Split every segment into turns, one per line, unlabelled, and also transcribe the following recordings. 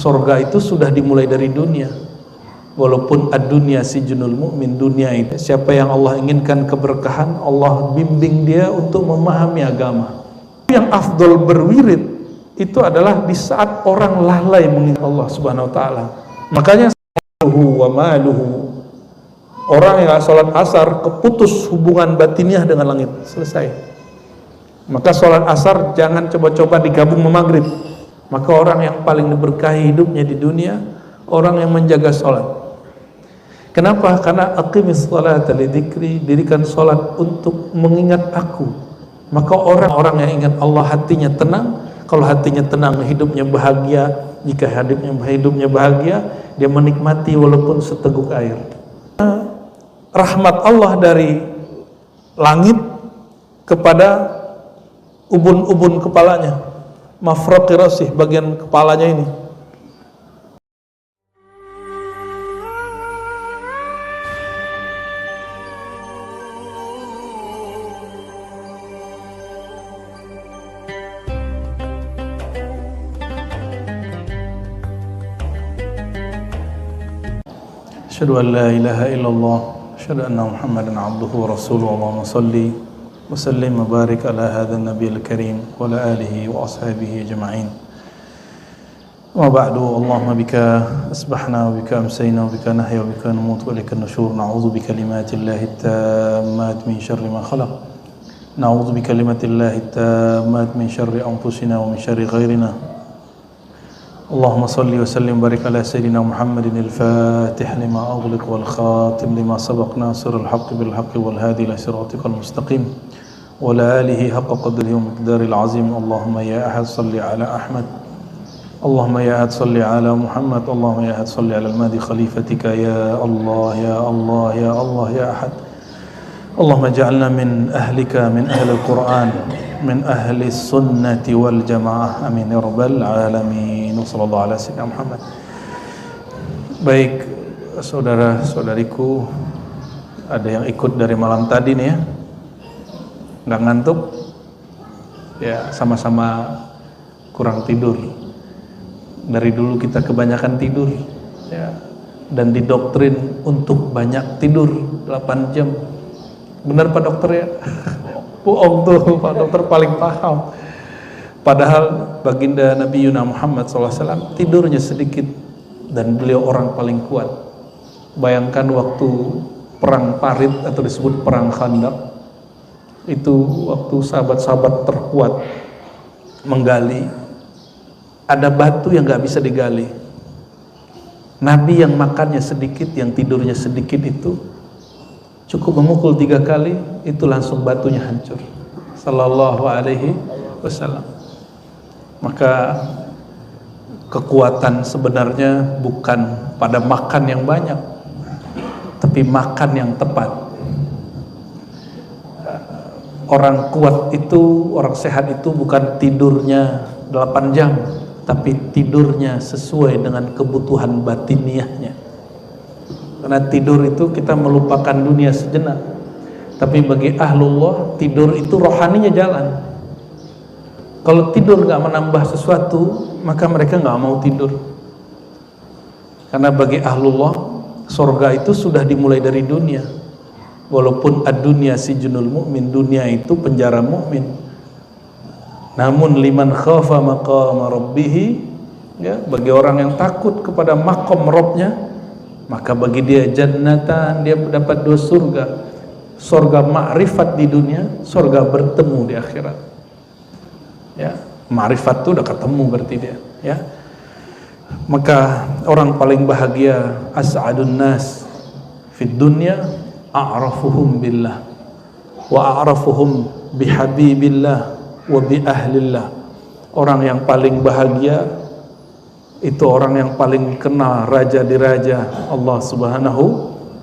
Surga itu sudah dimulai dari dunia. Walaupun ad-dunya sijnul mu'min, dunia itu siapa yang Allah inginkan keberkahan, Allah bimbing dia untuk memahami agama. Yang afdol berwirid itu adalah di saat orang lalai mengingat Allah Subhanahu wa taala. Makanya wa maluhu, orang yang salat asar keputus hubungan batiniah dengan langit, selesai. Maka salat asar jangan coba-coba digabung sama maghrib. Maka orang yang paling diberkahi hidupnya di dunia orang yang menjaga salat. Kenapa? Karena aqimis sholata li dzikri, dirikan salat untuk mengingat aku. Maka orang-orang yang ingat Allah hatinya tenang. Kalau hatinya tenang, hidupnya bahagia. Jika hidupnya bahagia, dia menikmati walaupun seteguk air. Rahmat Allah dari langit kepada ubun-ubun kepalanya, mafraqi rasih, bagian kepalanya ini. Asyhadu an la ilaha illallah, asyhadu anna Muhammadan abduhu wa rasuluhu. Allahumma salli wa sallim wa barik ala hadzal nabiyil karim wa ala alihi wa ashabihi ajma'in. Wa ba'du, Allahumma bika asbahna wa bika amsayna wa bika nahya wa bika namut wa ilaika nusyur. Na'udzu bi kalimatillahi tammat min syarri ma khalaq. Na'udzu bi kalimatillahi tammat min syarri anfusina wa min syarri ghairina. اللهم صل وسلم وبارك على سيدنا محمد الفاتح لما أغلق والخاتم لما سبق ناصر الحق بالحق والهادي إلى صراطك المستقيم وعلى آله حق قدره ومقداره العظيم. اللهم يا أحد صل على أحمد، اللهم يا أحد صل على محمد، اللهم يا أحد صل على المهدي خليفتك يا الله يا الله يا الله يا أحد. اللهم اجعلنا من أهلك، من أهل القرآن، من أهل السنة والجماعة، آمين يا رب العالمين. Wassallallahu ala sayyidina Muhammad. Baik, saudara-saudariku, ada yang ikut dari malam tadi nih ya, nggak ngantuk ya, sama-sama kurang tidur. Dari dulu kita kebanyakan tidur ya, dan didoktrin untuk banyak tidur 8 jam. Benar Pak Dokter ya? Bohong tuh, Pak Dokter paling paham. Padahal baginda Nabi Yuna Muhammad SAW tidurnya sedikit dan beliau orang paling kuat. Bayangkan waktu perang Parit atau disebut perang Khandaq, itu waktu sahabat-sahabat terkuat menggali, ada batu yang gak bisa digali. Nabi yang makannya sedikit, yang tidurnya sedikit itu cukup memukul 3 kali, itu langsung batunya hancur. Sallallahu alaihi wasallam. Maka kekuatan sebenarnya bukan pada makan yang banyak, tapi makan yang tepat. Orang kuat itu, orang sehat itu bukan tidurnya 8 jam, tapi tidurnya sesuai dengan kebutuhan batiniahnya. Karena tidur itu kita melupakan dunia sejenak, tapi bagi ahlullah tidur itu rohaninya jalan. Kalau tidur gak menambah sesuatu, maka mereka gak mau tidur. Karena bagi ahlullah, surga itu sudah dimulai dari dunia. Walaupun ad-dunya sijnul mu'min, dunia itu penjara mukmin. Namun liman khafa maqama rabbih, ya, bagi orang yang takut kepada maqam Rabbnya, maka bagi dia jannatan, dia dapat 2 surga. Surga ma'rifat di dunia, surga bertemu di akhirat. Ya, ma'rifat itu udah ketemu berarti dia, ya. Maka orang paling bahagia, as'adun nas fid dunya a'rafuhum billah wa a'rafuhum bihabibillah wa bi ahlillah. Orang yang paling bahagia itu orang yang paling kenal raja di raja, Allah Subhanahu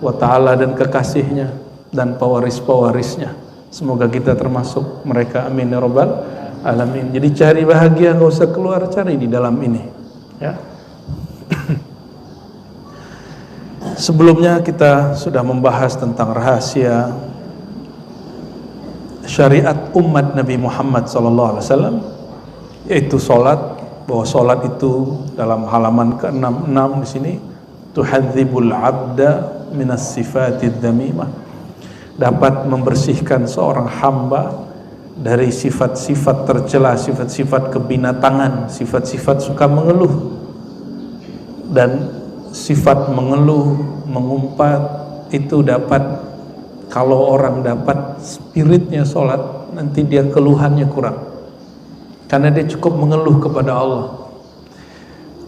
wa ta'ala dan kekasihnya dan pewaris-pewarisnya. Semoga kita termasuk mereka, amin ya rabbal alamin. Jadi cari bahagia, nggak usah keluar, cari di dalam ini ya. Sebelumnya kita sudah membahas tentang rahasia syariat umat Nabi Muhammad SAW, yaitu sholat bahwa sholat itu dalam halaman ke-66 di sini tuhadzibul abda minas sifatid damimah, dapat membersihkan seorang hamba dari sifat-sifat tercela, sifat-sifat kebinatangan, sifat-sifat suka mengeluh. Dan sifat mengeluh, mengumpat itu dapat, kalau orang dapat spiritnya sholat, nanti dia keluhannya kurang, karena dia cukup mengeluh kepada Allah.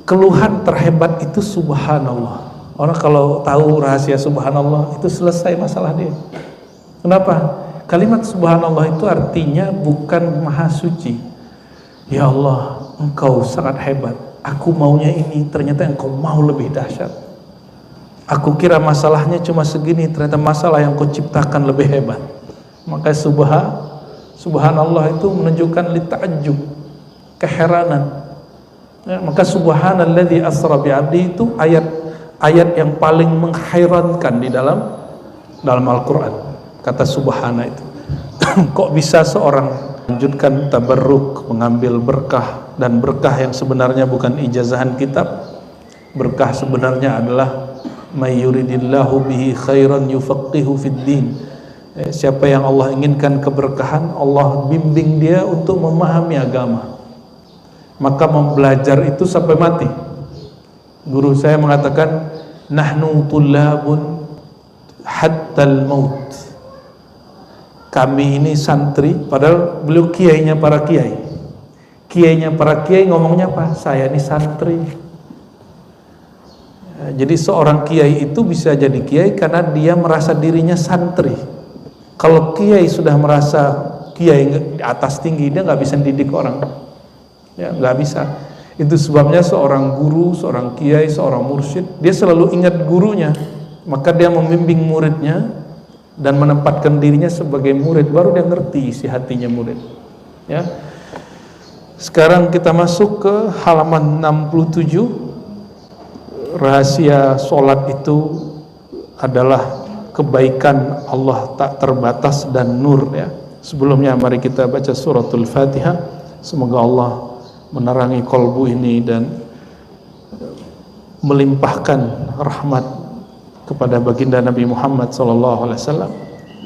Keluhan terhebat itu subhanallah. Orang kalau tahu rahasia subhanallah itu selesai masalah dia. Kenapa? Kalimat subhanallah itu artinya bukan maha suci. Ya Allah, engkau sangat hebat. Aku maunya ini, ternyata engkau mau lebih dahsyat. Aku kira masalahnya cuma segini, ternyata masalah yang kau ciptakan lebih hebat. Maka subhanallah itu menunjukkan lita'ajjub, keheranan. Ya, maka subhanalladzi asra bi'abdi itu ayat yang paling menghairankan di dalam Al-Qur'an. Kata subhana itu. Kok bisa seorang lanjutkan tabarruk, mengambil berkah, dan berkah yang sebenarnya bukan ijazahan kitab. Berkah sebenarnya adalah may yuridillahu bihi khairan yufaqihu fid din. Siapa yang Allah inginkan keberkahan, Allah bimbing dia untuk memahami agama. Maka membelajar itu sampai mati. Guru saya mengatakan, nahnu tullabun hattal maut. Kami ini santri, padahal beliau kiainya para kiai. Kiainya para kiai ngomongnya apa? Saya ini santri. Jadi seorang kiai itu bisa jadi kiai karena dia merasa dirinya santri. Kalau kiai sudah merasa kiai di atas tinggi, dia nggak bisa didik orang. Ya, nggak bisa. Itu sebabnya seorang guru, seorang kiai, seorang mursyid, dia selalu ingat gurunya. Maka dia membimbing muridnya dan menempatkan dirinya sebagai murid, baru dia ngerti isi hatinya murid. Ya. Sekarang kita masuk ke halaman 67. Rahasia solat itu adalah kebaikan Allah tak terbatas dan nur, ya. Sebelumnya mari kita baca suratul Fatihah. Semoga Allah menerangi kolbu ini dan melimpahkan rahmat kepada baginda Nabi Muhammad SAW,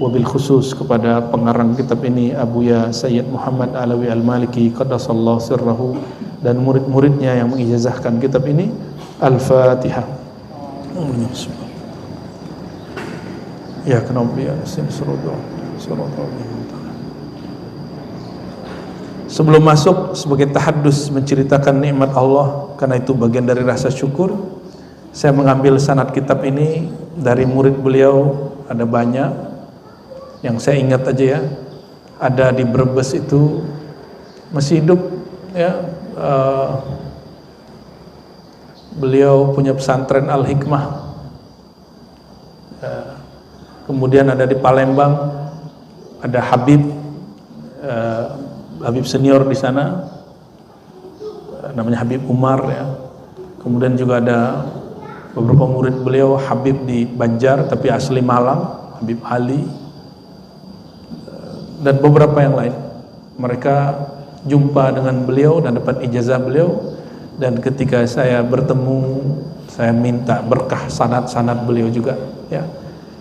wabil khusus kepada pengarang kitab ini Abuya Sayyid Muhammad Alawi Al-Maliki qaddasallahu sirrahu, dan murid-muridnya yang mengijazahkan kitab ini. Al-Fatihah. Ya kenapa ya sebelum masuk sebagai tahaddus menceritakan nikmat Allah, karena itu bagian dari rasa syukur, saya mengambil sanad kitab ini dari murid beliau. Ada banyak yang saya ingat aja, ya. Ada di Brebes itu masih hidup, ya. Beliau punya pesantren Al-Hikmah. Kemudian ada di Palembang, ada Habib senior di sana, namanya Habib Umar, ya. Kemudian juga ada beberapa murid beliau, Habib di Banjar tapi asli Malang, Habib Ali, dan beberapa yang lain. Mereka jumpa dengan beliau dan dapat ijazah beliau, dan ketika saya bertemu, saya minta berkah sanad-sanad beliau juga, ya.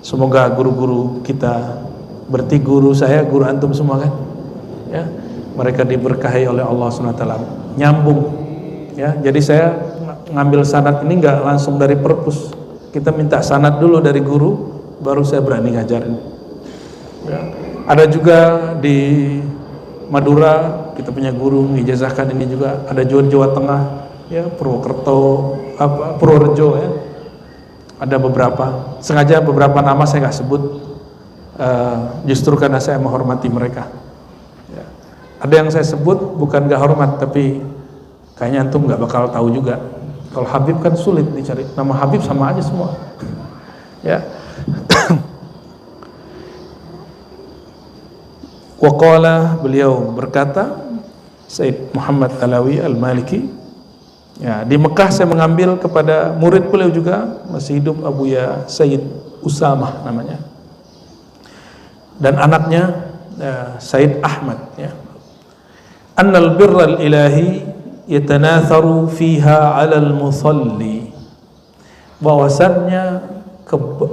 Semoga guru-guru kita, berarti guru saya, guru antum semua kan, ya, mereka diberkahi oleh Allah SWT, nyambung, ya. Jadi saya ngambil sanad ini nggak langsung dari perpus, kita minta sanad dulu dari guru, baru saya berani ngajarin, ya. Ada juga di Madura kita punya guru mengijazahkan ini juga. Ada Jawa Tengah, ya, Purwokerto, Purworejo, ya. Ada beberapa, sengaja beberapa nama saya nggak sebut, justru karena saya menghormati mereka, ya. Ada yang saya sebut bukan nggak hormat, tapi kayaknya antum nggak bakal tahu juga. Kalau Habib kan sulit dicari, nama Habib sama aja semua, ya. Waqala, beliau berkata, Sayyid Muhammad Alawi Al-Maliki, ya, di Mekah saya mengambil kepada murid beliau juga, masih hidup, Abuya Sayyid Usamah namanya, dan anaknya Sayyid Ahmad, ya. Annal birral ilahi yatanatharu fiha 'alal musalli, bahwasannya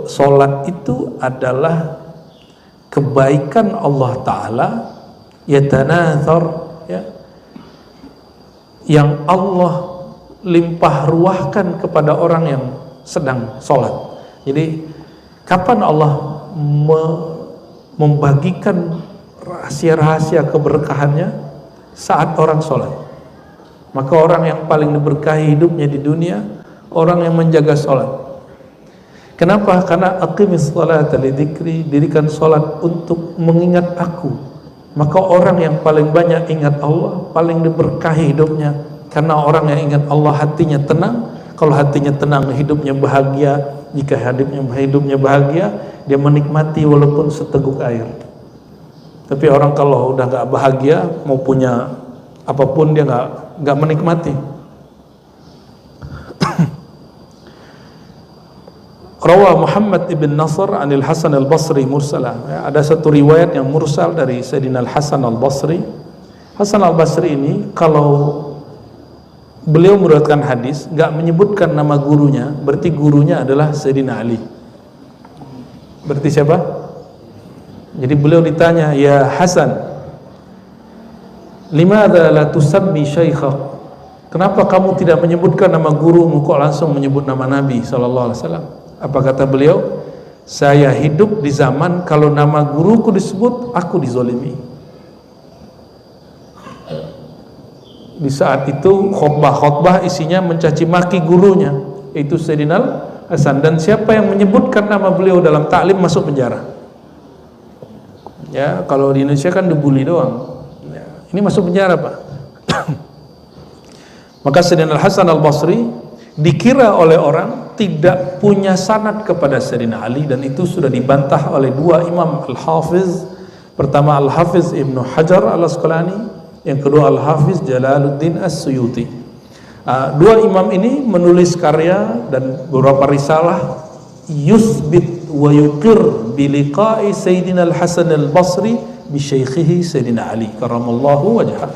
salat itu adalah kebaikan Allah Ta'ala, yatanathar, ya, yang Allah limpah ruahkan kepada orang yang sedang salat. Jadi kapan Allah membagikan rahasia-rahasia keberkahannya? Saat orang salat. Maka orang yang paling diberkahi hidupnya di dunia orang yang menjaga salat. Kenapa? Karena aqimis salata li dzikri, dirikan salat untuk mengingat aku. Maka orang yang paling banyak ingat Allah paling diberkahi hidupnya, karena orang yang ingat Allah hatinya tenang. Kalau hatinya tenang, hidupnya bahagia. Jika hidupnya bahagia, dia menikmati walaupun seteguk air. Tapi orang kalau udah nggak bahagia, mau punya apapun dia nggak menikmati. Rawah Muhammad ibn Nasr anil Hasan al-Basri mursalah. Ya, ada satu riwayat yang mursal dari Sayyidina Al-Hasan al-Basri. Hasan al-Basri ini kalau beliau meriwayatkan hadis nggak menyebutkan nama gurunya, berarti gurunya adalah Sayyidina Ali. Berarti siapa? Jadi beliau ditanya, ya Hasan, limadza la tusabbi syaikhak? Kenapa kamu tidak menyebutkan nama gurumu, kok langsung menyebut nama Nabi sallallahu alaihi wasallam? Apa kata beliau? Saya hidup di zaman kalau nama guruku disebut, aku dizolimi. Di saat itu khutbah isinya mencaci maki gurunya, yaitu Sayyidina Hasan. Dan siapa yang menyebutkan nama beliau dalam taklim masuk penjara. Ya, kalau di Indonesia kan dibully doang. Ya, ini masuk penjara, Pak. Maka Sayyidina Al-Hasan Al-Basri dikira oleh orang tidak punya sanad kepada Sayyidina Ali, dan itu sudah dibantah oleh dua imam Al-Hafiz. Pertama Al-Hafiz Ibnu Hajar Al-Asqalani, yang kedua Al-Hafiz Jalaluddin As-Suyuti. Dua imam ini menulis karya dan beberapa risalah yusbit wa yuqir bi liqa'i Sayyidina Al-Hasan Al-Basri bi syaikhihi Sayyidina Ali karamallahu wajhah.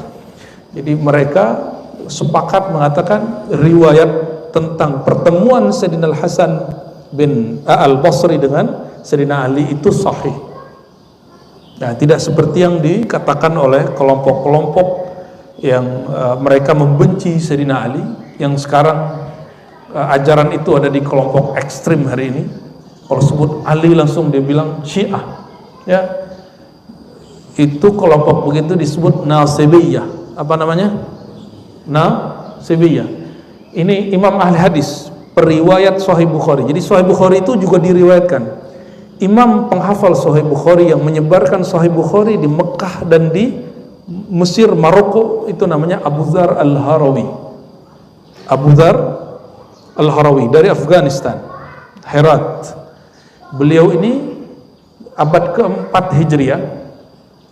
Jadi mereka sepakat mengatakan riwayat tentang pertemuan Sayyidina Al-Hasan bin Al-Basri dengan Sayyidina Ali itu sahih. Nah, tidak seperti yang dikatakan oleh kelompok-kelompok yang mereka membenci Sayyidina Ali, yang sekarang ajaran itu ada di kelompok ekstrim hari ini. Kalau sebut Ali langsung dia bilang Syiah. Ya. Itu kelompok begitu disebut Nasibiyah. Apa namanya? Nasibiyah. Ini imam ahli hadis, periwayat Sahih Bukhari. Jadi Sahih Bukhari itu juga diriwayatkan. Imam penghafal Sahih Bukhari yang menyebarkan Sahih Bukhari di Mekah dan di Mesir, Maroko, itu namanya Abu Dzar Al-Harawi. Abu Dzar Al-Harawi dari Afghanistan, Herat. Beliau ini abad ke-4 Hijriah,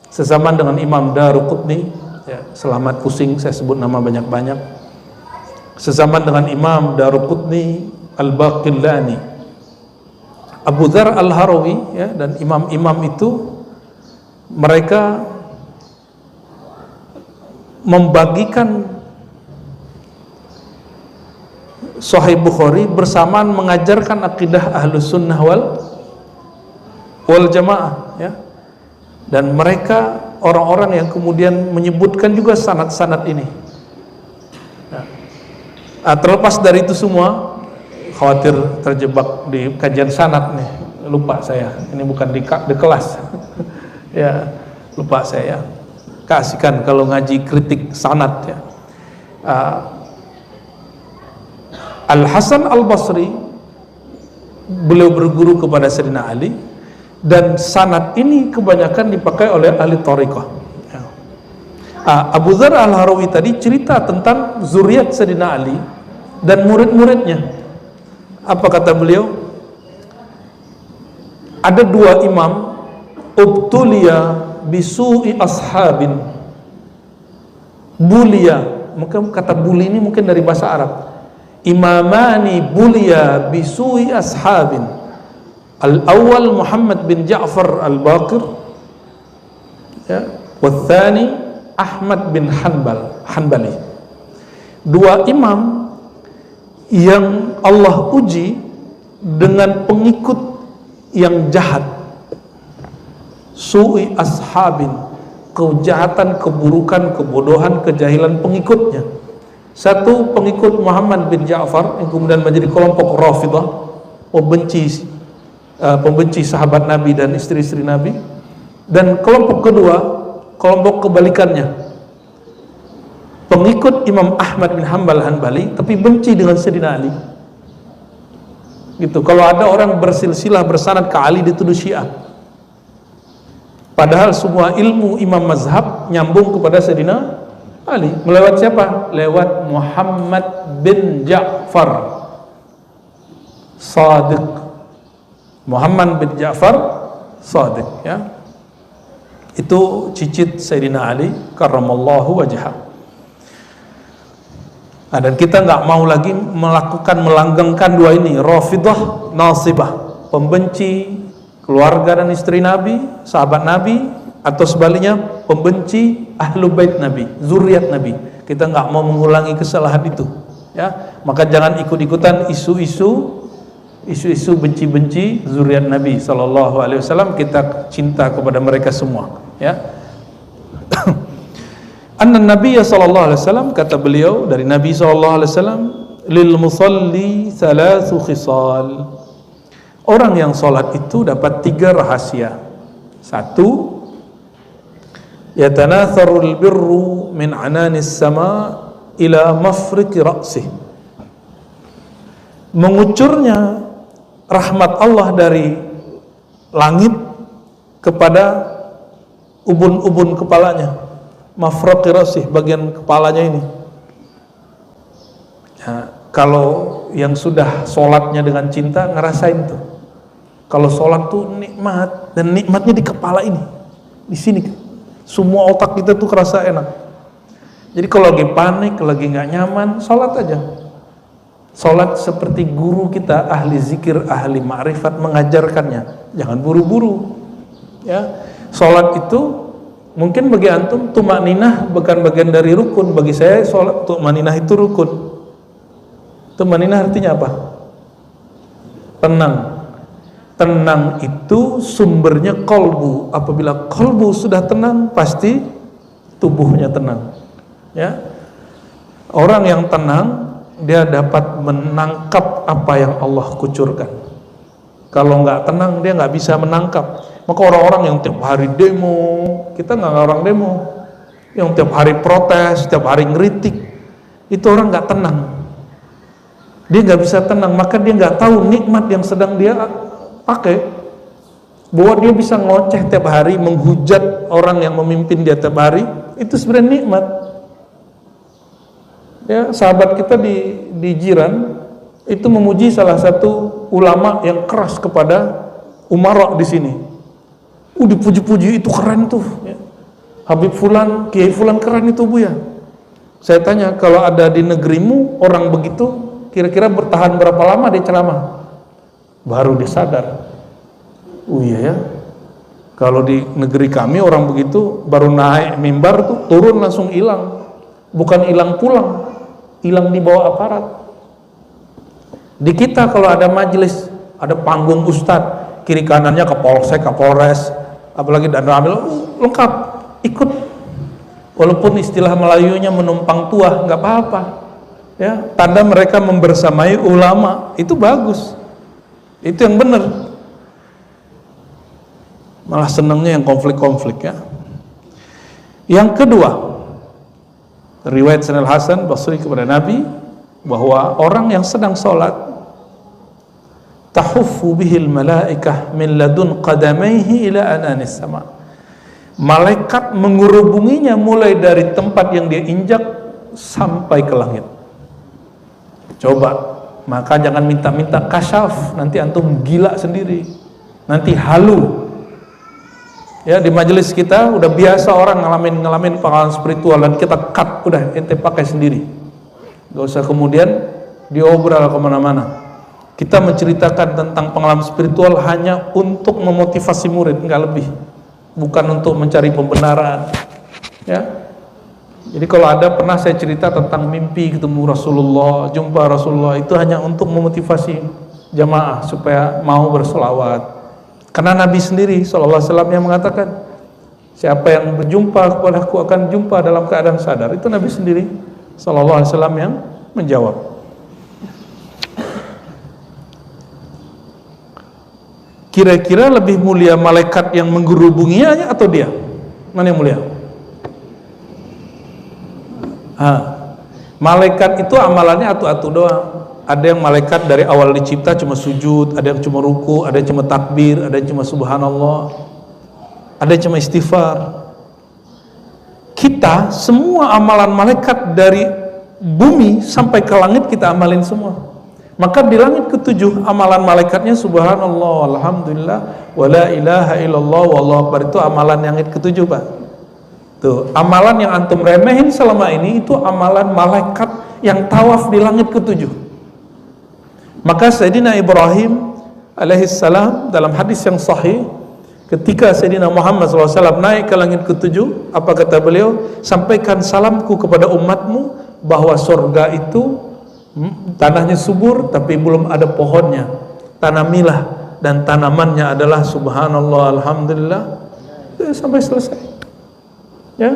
sezaman dengan Imam Daruqutni. Ya, selamat pusing saya sebut nama banyak-banyak. Sezaman dengan Imam Daruqutni, Al-Baqillani, Abu Dzar Al-Harawi, ya, dan imam-imam itu mereka membagikan Sahih Bukhari bersamaan mengajarkan akidah Ahlus Sunnah wal Jamaah, ya. Dan mereka orang-orang yang kemudian menyebutkan juga sanad-sanad ini. Terlepas dari itu semua, khawatir terjebak di kajian sanad nih, lupa saya, ini bukan di kelas. Ya, lupa saya. Kasihkan kalau ngaji kritik sanad, ya. Al-Hasan Al-Basri beliau berguru kepada Sayyidina Ali, dan sanad ini kebanyakan dipakai oleh ahli thariqah. Abu Dzar Al-Harawi tadi cerita tentang zuriat Sayyidina Ali dan murid-muridnya. Apa kata beliau? Ada dua imam, ubtuliya bisu'i ashabin, bulia, mungkin kata buli ini mungkin dari bahasa Arab. Imamani bulia bisu'i ashabin. Al-awwal Muhammad bin Ja'far Al-Baqir, ya, wal thani Ahmad bin Hanbali. Dua imam yang Allah uji dengan pengikut yang jahat, su'i ashabin, kejahatan, keburukan, kebodohan, kejahilan pengikutnya. Satu pengikut Muhammad bin Ja'far yang kemudian menjadi kelompok Rafidah, pembenci sahabat Nabi dan istri-istri Nabi. Dan kelompok kedua, kelompok kebalikannya, pengikut Imam Ahmad bin Hanbali tapi benci dengan Sayyidina Ali. Gitu. Kalau ada orang bersilsilah bersanad ke Ali dituduh Syiah. Padahal semua ilmu imam mazhab nyambung kepada Sayyidina Ali. Melewat siapa? Lewat Muhammad bin Ja'far Shadiq. Muhammad bin Ja'far Shadiq, ya. Itu cicit Sayyidina Ali karramallahu wajhah. Nah, dan kita nggak mau lagi melanggengkan dua ini, Rafidah, Nasibah, pembenci keluarga dan istri Nabi, sahabat Nabi, atau sebaliknya pembenci ahlu bait Nabi, zuriat Nabi. Kita nggak mau mengulangi kesalahan itu, ya. Maka jangan ikut-ikutan isu-isu benci-benci zuriat Nabi sallallahu alaihi wasallam. Kita cinta kepada mereka semua, ya. Anna Nabi sallallahu alaihi wasallam, kata beliau dari Nabi sallallahu alaihi wasallam, lil musalli thalathu khisal. Orang yang salat itu dapat 3 rahasia. Satu, yatanatharul birru min ananis sama ila mafriqi ra'sih. Mengucurnya rahmat Allah dari langit kepada ubun-ubun kepalanya, mafraqi ra'sih, bagian kepalanya ini. Ya, kalau yang sudah sholatnya dengan cinta ngerasain tuh. Kalau sholat tuh nikmat, dan nikmatnya di kepala ini, di sini. Semua otak kita tuh kerasa enak. Jadi kalau lagi panik, lagi nggak nyaman, sholat aja. Sholat seperti guru kita, ahli zikir, ahli ma'rifat mengajarkannya. Jangan buru-buru. Ya, sholat itu mungkin bagi antum tumakninah bukan bagian dari rukun. Bagi saya sholat tumakninah itu rukun. Tumakninah artinya apa? Tenang. Tenang itu sumbernya qalbu. Apabila qalbu sudah tenang, pasti tubuhnya tenang. Ya, orang yang tenang, dia dapat menangkap apa yang Allah kucurkan. Kalau nggak tenang, dia nggak bisa menangkap. Maka orang-orang yang tiap hari demo, kita nggak orang demo, yang tiap hari protes, tiap hari ngeritik, itu orang nggak tenang. Dia nggak bisa tenang, maka dia nggak tahu nikmat yang sedang dia pakai. Bahwa dia bisa ngoceh tiap hari, menghujat orang yang memimpin dia tiap hari, itu sebenarnya nikmat. Ya, sahabat kita di Jiran itu memuji salah satu ulama yang keras kepada umara di sini. Dipuji-puji, itu keren tuh, ya. Habib Fulan, Kiai Fulan keren itu, Bu, ya. Saya tanya, kalau ada di negerimu orang begitu, kira-kira bertahan berapa lama dia ceramah? Baru dia sadar. Oh iya ya, kalau di negeri kami orang begitu baru naik mimbar tuh turun langsung hilang. Bukan hilang pulang, hilang di bawah aparat. Di kita kalau ada majelis, ada panggung ustadz, kiri kanannya Kapolsek, Kapolres, apalagi dan ramil, lengkap, ikut. Walaupun istilah Melayunya menumpang tuah, nggak apa-apa. Ya, tanda mereka membersamai ulama, itu bagus. Itu yang benar. Malah senangnya yang konflik-konflik, ya. Yang kedua, riwayat Sanad Hasan Basri kepada Nabi bahwa orang yang sedang sholat tahuffu bihil malaikah min ladun qadamaihi ila ananis sama. Malaikat mengerubunginya mulai dari tempat yang dia injak sampai ke langit. Coba, maka jangan minta-minta kasyaf, nanti antum gila sendiri, nanti halu. Ya, di majelis kita udah biasa orang ngalamin pengalaman spiritual dan kita cut, udah ente pakai sendiri, gak usah kemudian diobrol kemana-mana. Kita menceritakan tentang pengalaman spiritual hanya untuk memotivasi murid, nggak lebih, bukan untuk mencari pembenaran. Ya, Jadi kalau ada pernah saya cerita tentang mimpi ketemu Rasulullah, jumpa Rasulullah, itu hanya untuk memotivasi jamaah supaya mau bersolawat. Karena Nabi sendiri SAW yang mengatakan, siapa yang berjumpa kepadaku akan jumpa dalam keadaan sadar. Itu Nabi sendiri SAW yang menjawab. Kira-kira lebih mulia malaikat yang menggerubunginya atau dia? Mana yang mulia? Malaikat itu amalannya atu-atu doang. Ada yang malaikat dari awal dicipta cuma sujud, ada yang cuma ruku, ada yang cuma takbir, ada yang cuma subhanallah, ada yang cuma istighfar. Kita semua amalan malaikat dari bumi sampai ke langit kita amalin semua. Maka di langit ketujuh amalan malaikatnya subhanallah, alhamdulillah, wala ilaha illallah, wallahu akbar. Itu amalan yang ketujuh, Pak. Tuh, amalan yang antum remehin selama ini itu amalan malaikat yang tawaf di langit ketujuh. Maka Sayyidina Ibrahim alaihissalam dalam hadis yang sahih, ketika Sayyidina Muhammad SAW naik ke langit ketujuh, apa kata beliau? Sampaikan salamku kepada umatmu bahwa surga itu tanahnya subur tapi belum ada pohonnya. Tanamilah dan tanamannya adalah subhanallah, alhamdulillah, sampai selesai. Ya,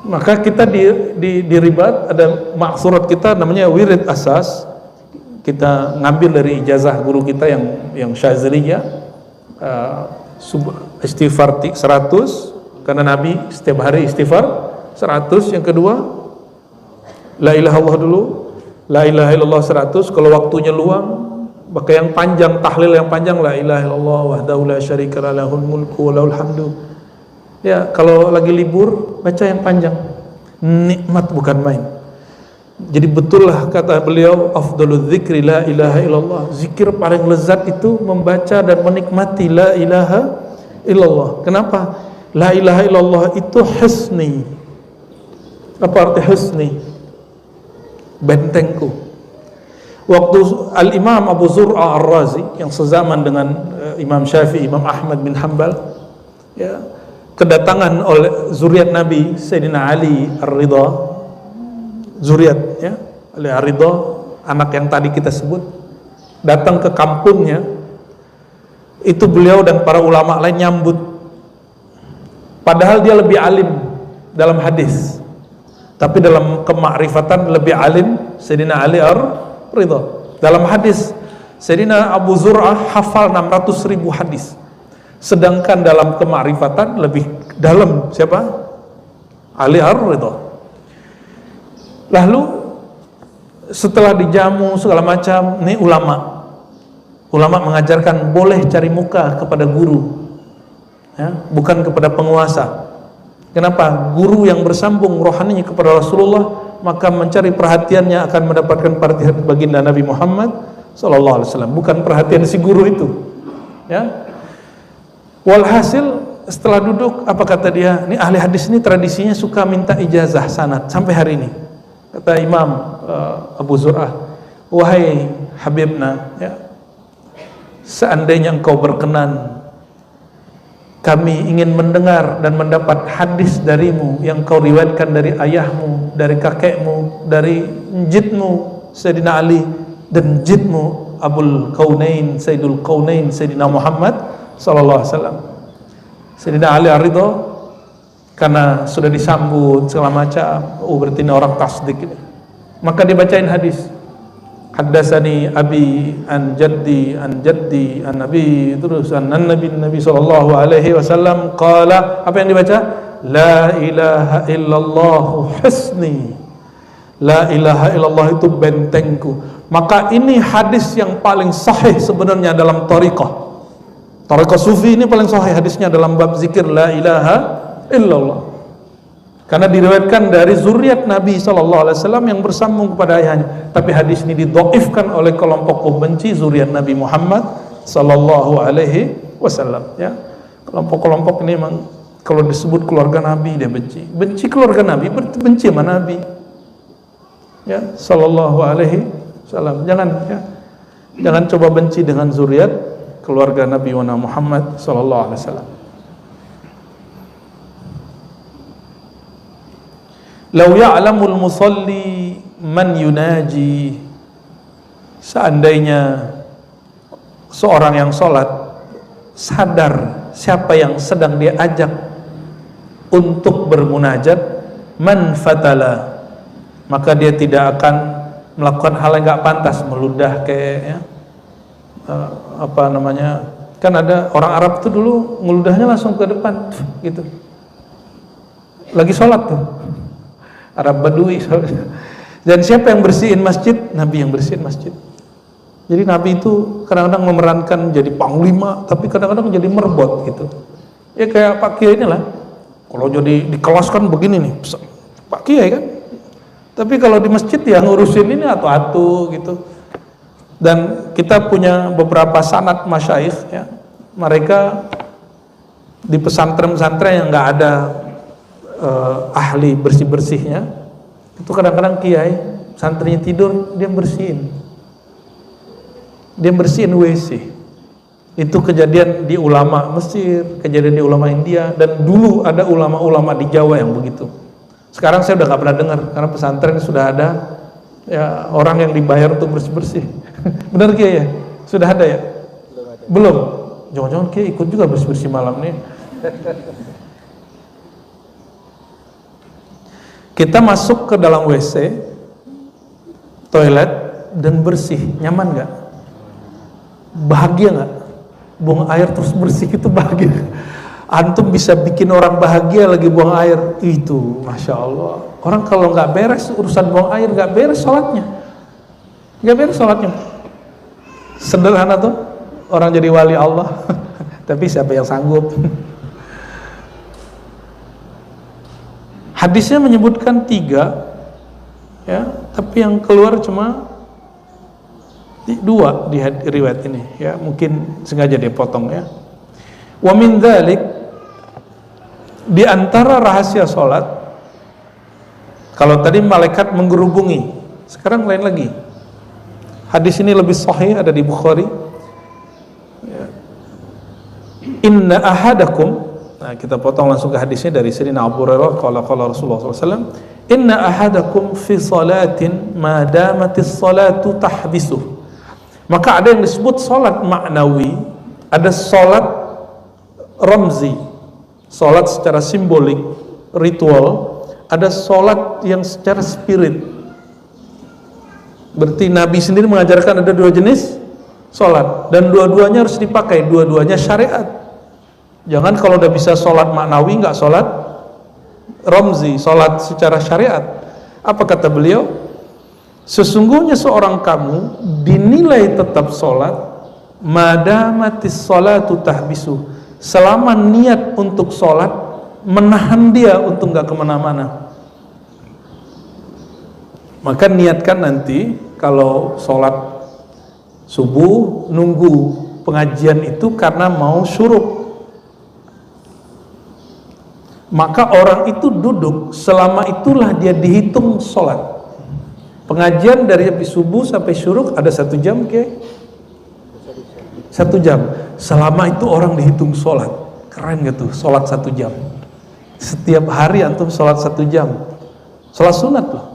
maka kita di ribat ada maksurat kita namanya wirid asas. Kita ngambil dari ijazah guru kita yang Syazaliyah, istighfar 100 karena Nabi setiap hari istighfar 100. Yang kedua, la ilaha illallah dulu, la ilaha illallah 100. Kalau waktunya luang, pakai yang panjang, tahlil yang panjang, la ilaha illallah wahdahu la syarika lah, lahul mulku wa lahul hamdu. Ya, kalau lagi libur baca yang panjang, nikmat bukan main. Jadi betullah kata beliau, afdalul dzikri la ilaha illallah. Zikir paling lezat itu membaca dan menikmati la ilaha illallah. Kenapa? La ilaha illallah itu husni. Apa arti husni? Bentengku. Waktu Al-Imam Abu Zur'a Ar-Razi yang sezaman dengan Imam Syafi'i, Imam Ahmad bin Hanbal, ya, kedatangan oleh zuriat Nabi Sayyidina Ali Ar-Ridha, zuriat ya, Ali Ar-Ridha, anak yang tadi kita sebut, datang ke kampungnya. Itu beliau dan para ulama lain nyambut, padahal dia lebih alim dalam hadis, tapi dalam kemakrifatan lebih alim Sayyidina Ali Ar-Ridha. Dalam hadis Sayyidina Abu Zur'ah hafal 600.000 hadis, sedangkan dalam kemakrifatan lebih dalam siapa? Ali Ar-Ridha. Lalu setelah dijamu segala macam, ini ulama mengajarkan boleh cari muka kepada guru, ya, bukan kepada penguasa. Kenapa? Guru yang bersambung rohaninya kepada Rasulullah, maka mencari perhatiannya akan mendapatkan perhatian baginda Nabi Muhammad SAW, bukan perhatian si guru itu, ya. Walhasil setelah duduk, apa kata dia? Ini ahli hadis ini tradisinya suka minta ijazah sanad sampai hari ini. Kata Imam Abu Zur'ah, wahai Habibna, ya, seandainya engkau berkenan, kami ingin mendengar dan mendapat hadis darimu yang kau riwayatkan dari ayahmu, dari kakekmu, dari jidmu Sayyidina Ali dan jidmu Abul Kaunain, Sayyidul Kaunain, Sayyidina Muhammad sallallahu alaihi wasallam. Sayyidina Ali Ar-Ridha karena sudah disambut segala macam, berarti ini orang tasdik ini. Maka dibacain hadis. Haddatsani abi an jaddi an nabi, terus an nabi sallallahu alaihi wasallam qala, apa yang dibaca? La ilaha illallah husni. La ilaha illallah itu bentengku. Maka ini hadis yang paling sahih sebenarnya dalam thariqah. Thariqah sufi ini paling sahih hadisnya dalam bab zikir la ilaha illallah. Karena diriwayatkan dari zuriat Nabi SAW yang bersambung kepada ayahnya. Tapi hadis ini didhaifkan oleh kelompok pembenci zuriat Nabi Muhammad SAW. Ya, kelompok-kelompok ini memang kalau disebut keluarga Nabi dia benci. Benci keluarga Nabi, benci sama Nabi. Ya, SAW. Jangan coba benci dengan zuriat keluarga Nabi Muhammad SAW. Lau ya'lamul musalli man yunaji, seandainya seorang yang sholat sadar siapa yang sedang dia ajak untuk bermunajat, man fatala, maka dia tidak akan melakukan hal yang gak pantas, meludah kayak ya, kan ada orang Arab itu dulu ngeludahnya langsung ke depan gitu, lagi sholat tuh, Arab Badui. Dan siapa yang bersihin masjid? Nabi yang bersihin masjid. Jadi Nabi itu kadang-kadang memerankan jadi panglima, tapi kadang-kadang jadi merbot gitu. Ya kayak Pak Kiai inilah. Kalau jadi di kelas kan begini nih, Pak Kiai kan. Tapi kalau di masjid ya ngurusin ini atu-atu gitu. Dan kita punya beberapa sanad masyayikh ya. Mereka di pesantren-pesantren yang nggak ada ahli bersih-bersihnya, itu kadang-kadang kiai santrinya tidur dia bersihin WC. Itu kejadian di ulama Mesir, kejadian di ulama India, dan dulu ada ulama-ulama di Jawa yang begitu. Sekarang saya udah nggak pernah dengar karena pesantren sudah ada ya orang yang dibayar untuk bersih-bersih. Benar Kiai ya? Sudah ada ya? Belum. Jangan-jangan Kiai ikut juga bersih-bersih malam nih. Kita masuk ke dalam WC, toilet, dan bersih, nyaman gak? Bahagia gak? Buang air terus bersih itu bahagia. Antum bisa bikin orang bahagia lagi buang air, itu Masya Allah. Orang kalau gak beres urusan buang air, gak beres sholatnya. Gak beres sholatnya. Sederhana tuh, orang jadi wali Allah. Tapi siapa yang sanggup? Hadisnya menyebutkan 3 ya, tapi yang keluar cuma 2 di riwayat ini ya, mungkin sengaja dia potong ya. Wa min dzalik, di antara rahasia salat, kalau tadi malaikat menggerubungi, sekarang lain lagi. Hadis ini lebih sahih, ada di Bukhari ya. Inna ahadakum, nah kita potong langsung ke hadisnya dari Sayyidina Abu Hurairah, qala Rasulullah SAW, inna ahadakum fi salatin ma damatis salatu tahbisuh. Maka ada yang disebut salat maknawi, ada salat ramzi, salat secara simbolik, ritual, ada salat yang secara spirit. Berarti Nabi sendiri mengajarkan ada 2 jenis salat, dan dua-duanya harus dipakai, dua-duanya syariat. Jangan kalau udah bisa sholat maknawi nggak sholat ramzi, sholat secara syariat. Apa kata beliau? Sesungguhnya seorang kamu dinilai tetap sholat madamatis sholatu tahbisu, selama niat untuk sholat menahan dia untuk nggak kemana-mana. Maka niatkan nanti kalau sholat subuh nunggu pengajian itu karena mau syuruk, maka orang itu duduk selama itulah dia dihitung sholat. Pengajian dari habis subuh sampai syuruk ada 1 jam ke? 1 jam. Selama itu orang dihitung sholat. Keren gitu, sholat 1 jam. Setiap hari antum sholat 1 jam. Sholat sunat loh.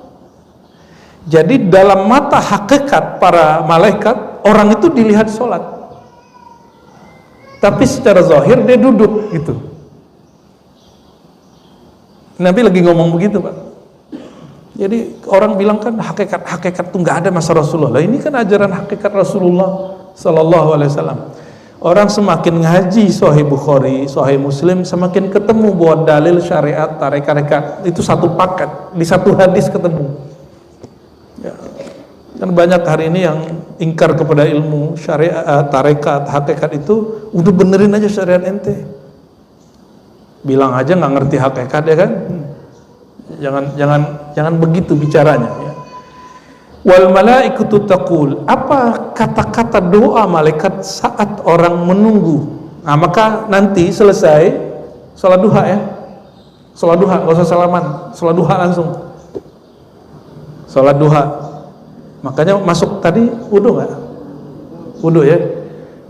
Jadi dalam mata hakikat para malaikat, orang itu dilihat sholat, tapi secara zahir dia duduk gitu. Nabi lagi ngomong begitu Pak. Jadi orang bilang kan hakikat itu nggak ada masa Rasulullah. Lah ini kan ajaran hakikat Rasulullah Sallallahu Alaihi Wasallam. Orang semakin ngaji Sahih Bukhari, Sahih Muslim, semakin ketemu bahwa dalil syariat, tarekat itu satu paket, di satu hadis ketemu. Ya. Kan banyak hari ini yang ingkar kepada ilmu syariat, tarekat, hakikat itu, udah benerin aja syariat ente. Bilang aja nggak ngerti hakikat ya kan? Jangan begitu bicaranya ya. Wal malaikatu taqul, apa kata-kata doa malaikat saat orang menunggu. Nah, maka nanti selesai salat duha ya. Salat duha, enggak usah salaman, salat duha langsung. Salat duha. Makanya masuk tadi wudu enggak? Wudu ya.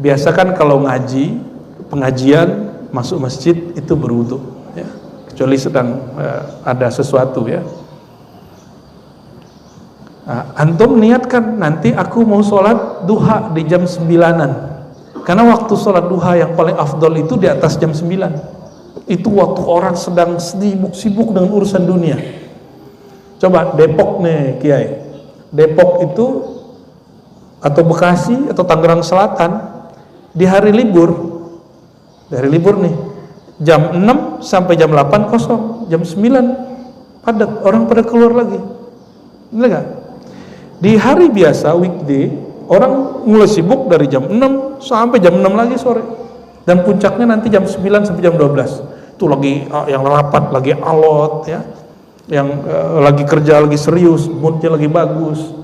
Biasa kan kalau ngaji, pengajian masuk masjid itu berwudu ya. Kecuali sedang ada sesuatu ya. Nah, antum niatkan nanti aku mau sholat duha di jam 9-an, karena waktu sholat duha yang paling afdol itu di atas jam 9. Itu waktu orang sedang sibuk dengan urusan dunia. Coba Depok nih Kiai, Depok itu atau Bekasi atau Tangerang Selatan di hari libur nih jam 6 sampai jam 8 kosong, jam 9 padat, orang pada keluar lagi. Bener gak? Di hari biasa weekday orang mulai sibuk dari jam 6 sampai jam 6 lagi sore, dan puncaknya nanti jam 9 sampai jam 12 itu lagi yang rapat, lagi alot ya, yang lagi kerja, lagi serius, moodnya lagi bagus.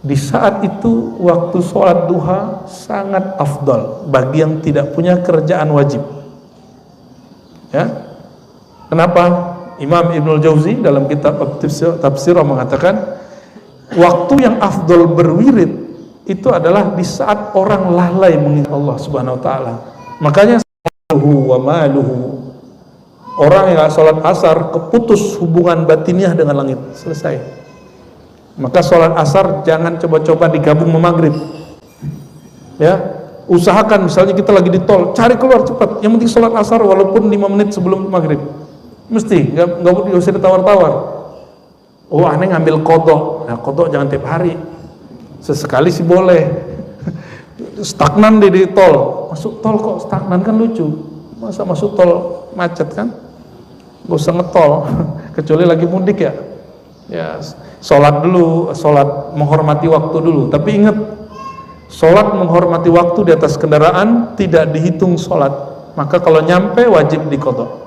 Di saat itu waktu sholat duha sangat afdal bagi yang tidak punya kerjaan wajib ya. Kenapa? Imam Ibnul Jauzi dalam kitab Tafsir mengatakan waktu yang afdal berwirid itu adalah di saat orang lalai mengingat Allah Subhanahu wa taala. Makanya wa maluhu, orang yang sholat asar keputus hubungan batiniah dengan langit, selesai. Maka sholat asar jangan coba-coba digabung sama maghrib ya. Usahakan misalnya kita lagi di tol, cari keluar cepat, yang penting sholat asar walaupun 5 menit sebelum maghrib, mesti, nggak usah ditawar-tawar. Oh aneh ngambil kodok, nah kodok jangan tiap hari, sesekali sih boleh. Stagnan di tol, masuk tol kok stagnan kan lucu, masa masuk tol macet kan, gak usah ngetol. Kecuali lagi mudik ya sholat dulu, sholat menghormati waktu dulu. Tapi ingat, sholat menghormati waktu di atas kendaraan tidak dihitung sholat, maka kalau nyampe wajib diqadha.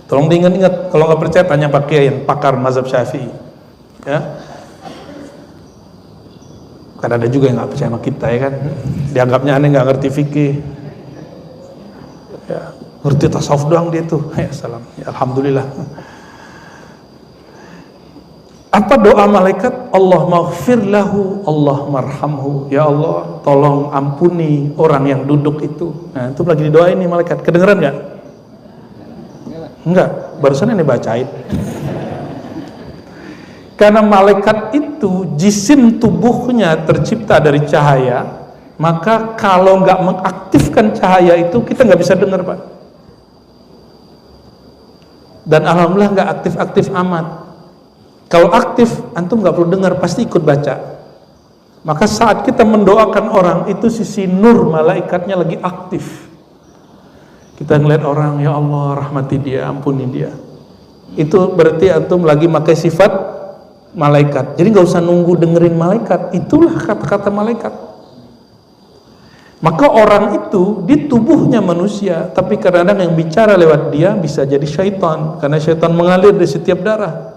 Tolong diingat-ingat, kalau nggak percaya tanya Pak Kiai yang pakar mazhab Syafi'i ya. Kan ada juga yang nggak percaya sama kita ya kan, dianggapnya aneh nggak ngerti fikih ya, ngerti tasawuf doang dia tuh ya. Salam ya, alhamdulillah. Apa doa malaikat? Allah maghfir lahu, Allah marhamhu, ya Allah tolong ampuni orang yang duduk itu. Nah itu lagi didoain nih malaikat, kedengeran nggak? Enggak, barusan ini bacain. Karena malaikat itu jisim tubuhnya tercipta dari cahaya, maka kalau nggak mengaktifkan cahaya itu kita nggak bisa dengar Pak. Dan alhamdulillah nggak aktif-aktif amat. Kalau aktif, antum nggak perlu dengar, pasti ikut baca. Maka saat kita mendoakan orang itu sisi nur malaikatnya lagi aktif. Kita ngeliat orang, ya Allah rahmati dia, ampuni dia. Itu berarti antum lagi pakai sifat malaikat. Jadi nggak usah nunggu dengerin malaikat, itulah kata-kata malaikat. Maka orang itu di tubuhnya manusia, tapi kadang-kadang yang bicara lewat dia bisa jadi syaitan, karena syaitan mengalir di setiap darah.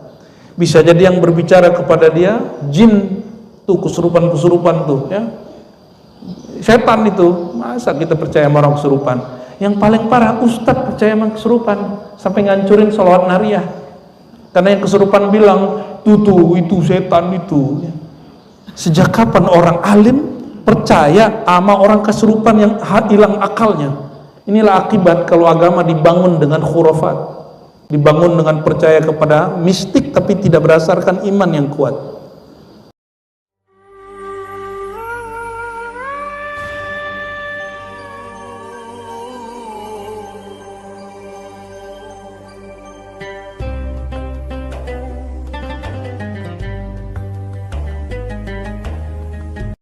Bisa jadi yang berbicara kepada dia jin, tuh kesurupan-kesurupan tuh ya. Setan itu, masa kita percaya sama orang kesurupan? Yang paling parah ustadz percaya sama kesurupan sampai ngancurin sholawat nariyah. Karena yang kesurupan bilang, tuh itu setan itu. Sejak kapan orang alim percaya sama orang kesurupan yang hilang akalnya? Inilah akibat kalau agama dibangun dengan khurafat, dibangun dengan percaya kepada mistik tapi tidak berdasarkan iman yang kuat.